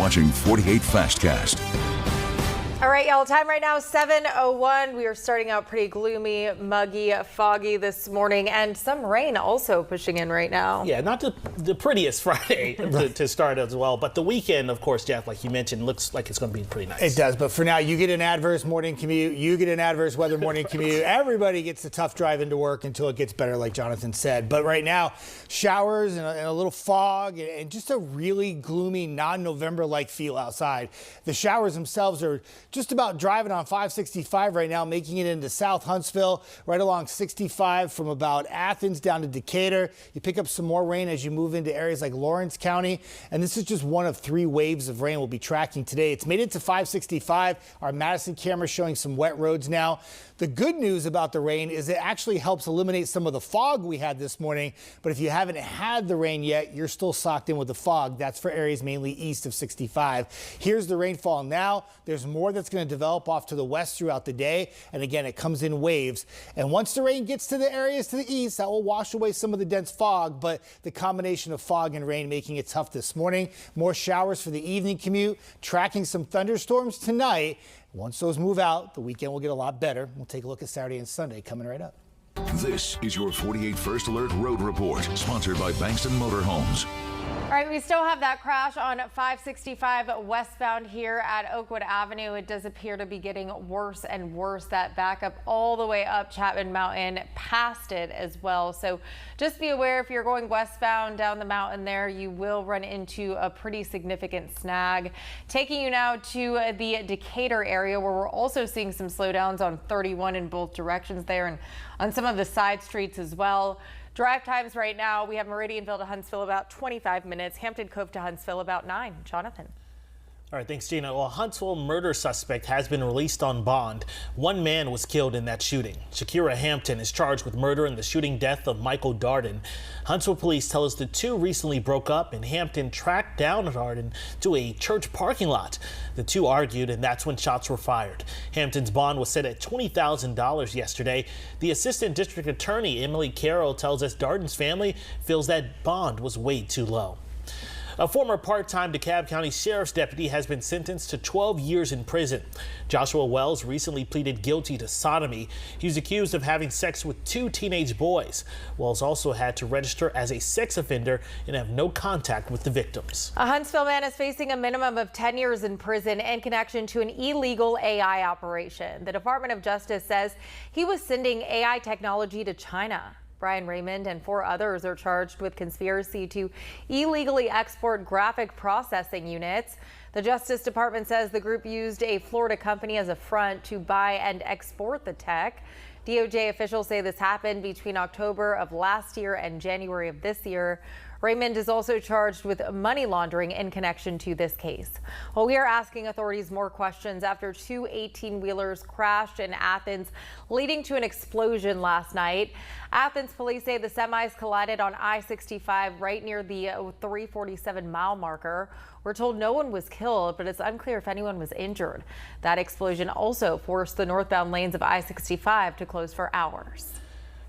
Watching 48 Fastcast. All right, y'all, time right now, 7:01. We are starting out pretty gloomy, muggy, foggy this morning, and some rain also pushing in right now. Yeah, not the prettiest Friday to start as well, but the weekend, of course, Jeff, like you mentioned, looks like it's going to be pretty nice. It does, but for now, you get an adverse morning commute, you get an adverse weather morning commute. Everybody gets a tough drive into work until it gets better, like Jonathan said. But right now, showers and a little fog and just a really gloomy, non-November-like feel outside. The showers themselves are just about driving on 565 right now, making it into South Huntsville, right along 65 from about Athens down to Decatur. You pick up some more rain as you move into areas like Lawrence County, and this is just one of 3 waves of rain we'll be tracking today. It's made it to 565. Our Madison camera showing some wet roads now. The good news about the rain is it actually helps eliminate some of the fog we had this morning, but if you haven't had the rain yet, you're still socked in with the fog. That's for areas mainly east of 65. Here's the rainfall now. There's more that's going to develop off to the west throughout the day, and again, it comes in waves. And once the rain gets to the areas to the east, that will wash away some of the dense fog, but the combination of fog and rain making it tough this morning. More showers for the evening commute, tracking some thunderstorms tonight. Once those move out, the weekend will get a lot better. We'll take a look at Saturday and Sunday coming right up. This is your 48 First Alert Road Report, sponsored by Bankston Motorhomes. All right, we still have that crash on 565 westbound here at Oakwood Avenue. It does appear to be getting worse and worse. That backup all the way up Chapman Mountain, past it as well. So just be aware if you're going westbound down the mountain there, you will run into a pretty significant snag. Taking you now to the Decatur area, where we're also seeing some slowdowns on 31 in both directions there and on some of the side streets as well. Drive times right now, we have Meridianville to Huntsville about 25 minutes, Hampton Cove to Huntsville about 9. Jonathan. All right, thanks, Gina. Well, a Huntsville murder suspect has been released on bond. One man was killed in that shooting. Shakira Hampton is charged with murder in the shooting death of Michael Darden. Huntsville police tell us the two recently broke up and Hampton tracked down Darden to a church parking lot. The two argued, and that's when shots were fired. Hampton's bond was set at $20,000 yesterday. The assistant district attorney, Emily Carroll, tells us Darden's family feels that bond was way too low. A former part-time DeKalb County Sheriff's deputy has been sentenced to 12 years in prison. Joshua Wells recently pleaded guilty to sodomy. He was accused of having sex with 2 teenage boys. Wells also had to register as a sex offender and have no contact with the victims. A Huntsville man is facing a minimum of 10 years in prison in connection to an illegal AI operation. The Department of Justice says he was sending AI technology to China. Brian Raymond and 4 others are charged with conspiracy to illegally export graphic processing units. The Justice Department says the group used a Florida company as a front to buy and export the tech. DOJ officials say this happened between October of last year and January of this year. Raymond is also charged with money laundering in connection to this case. Well, we are asking authorities more questions after 2 18-wheelers crashed in Athens, leading to an explosion last night. Athens police say the semis collided on I-65 right near the 347-mile marker. We're told no one was killed, but it's unclear if anyone was injured. That explosion also forced the northbound lanes of I-65 to close for hours.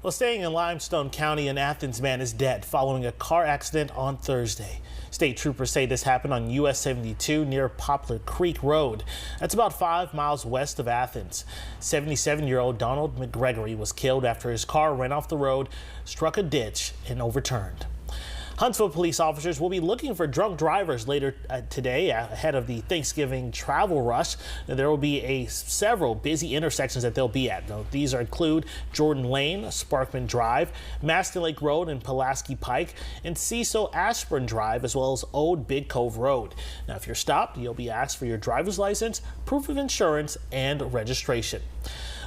Well, staying in Limestone County, an Athens man is dead following a car accident on Thursday. State troopers say this happened on US 72 near Poplar Creek Road. That's about 5 miles west of Athens. 77-year-old Donald McGregory was killed after his car ran off the road, struck a ditch, and overturned. Huntsville police officers will be looking for drunk drivers later today ahead of the Thanksgiving travel rush. There will be several busy intersections that they'll be at. Now, these include Jordan Lane, Sparkman Drive, Maston Lake Road and Pulaski Pike, and Cecil Ashburn Drive, as well as Old Big Cove Road. Now, if you're stopped, you'll be asked for your driver's license, proof of insurance, and registration.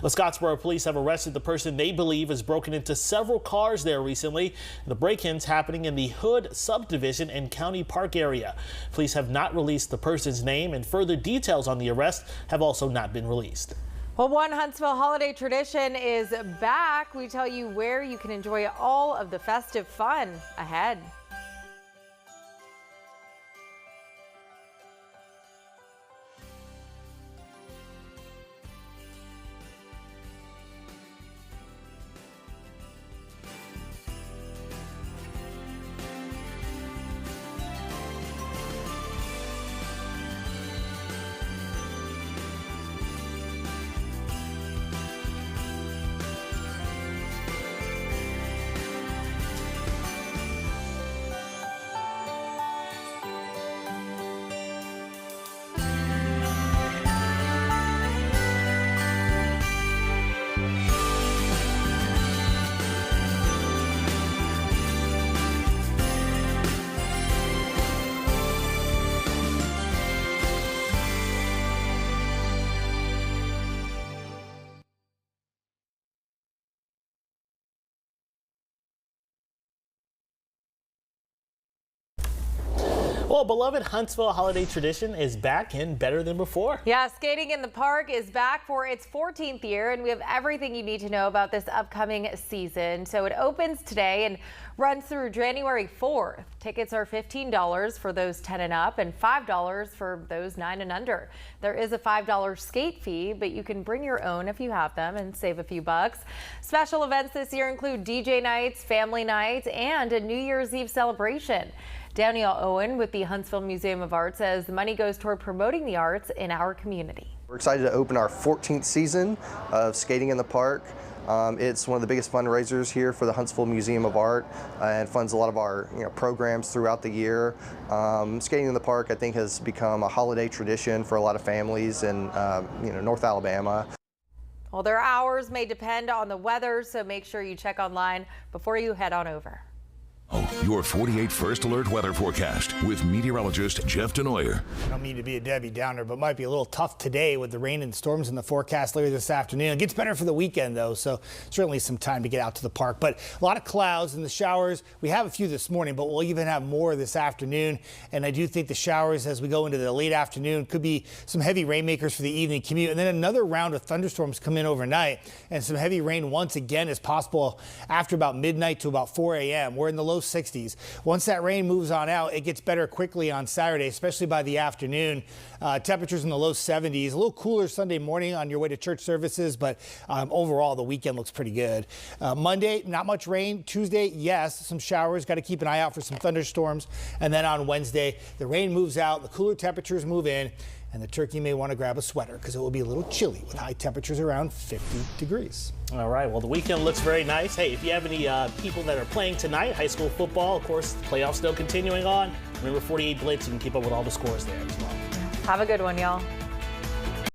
The Scottsboro police have arrested the person they believe has broken into several cars there recently. The break-ins happening in the Hood subdivision and County Park area. Police have not released the person's name, and further details on the arrest have also not been released. Well, one Huntsville holiday tradition is back. We tell you where you can enjoy all of the festive fun ahead. Well, beloved Huntsville holiday tradition is back and better than before. Yeah, Skating in the Park is back for its 14th year, and we have everything you need to know about this upcoming season. So it opens today and runs through January 4th. Tickets are $15 for those 10 and up and $5 for those 9 and under. There is a $5 skate fee, but you can bring your own if you have them and save a few bucks. Special events this year include DJ nights, family nights, and a New Year's Eve celebration. Danielle Owen with the Huntsville Museum of Art says the money goes toward promoting the arts in our community. We're excited to open our 14th season of Skating in the Park. It's one of the biggest fundraisers here for the Huntsville Museum of Art and funds a lot of our programs throughout the year. Skating in the Park, I think, has become a holiday tradition for a lot of families in North Alabama. Well, their hours may depend on the weather, so make sure you check online before you head on over. Your 48 First Alert weather forecast with meteorologist Jeff Denoyer. I don't mean to be a Debbie Downer, but might be a little tough today with the rain and storms in the forecast later this afternoon. It gets better for the weekend, though, so certainly some time to get out to the park. But a lot of clouds and the showers. We have a few this morning, but we'll even have more this afternoon. And I do think the showers as we go into the late afternoon could be some heavy rainmakers for the evening commute. And then another round of thunderstorms come in overnight, and some heavy rain once again is possible after about midnight to about 4 a.m. We're in the low 60s. Once that rain moves on out, it gets better quickly on Saturday, especially by the afternoon. Temperatures in the low 70s. A little cooler Sunday morning on your way to church services, but overall the weekend looks pretty good. Monday, not much rain. Tuesday, yes, some showers. Got to keep an eye out for some thunderstorms. And then on Wednesday, the rain moves out, the cooler temperatures move in, and the turkey may want to grab a sweater because it will be a little chilly with high temperatures around 50 degrees. All right, well, the weekend looks very nice. Hey, if you have any people that are playing tonight, high school football, of course, the playoffs still continuing on. Remember 48 Blitz, you can keep up with all the scores there as well. Have a good one, y'all.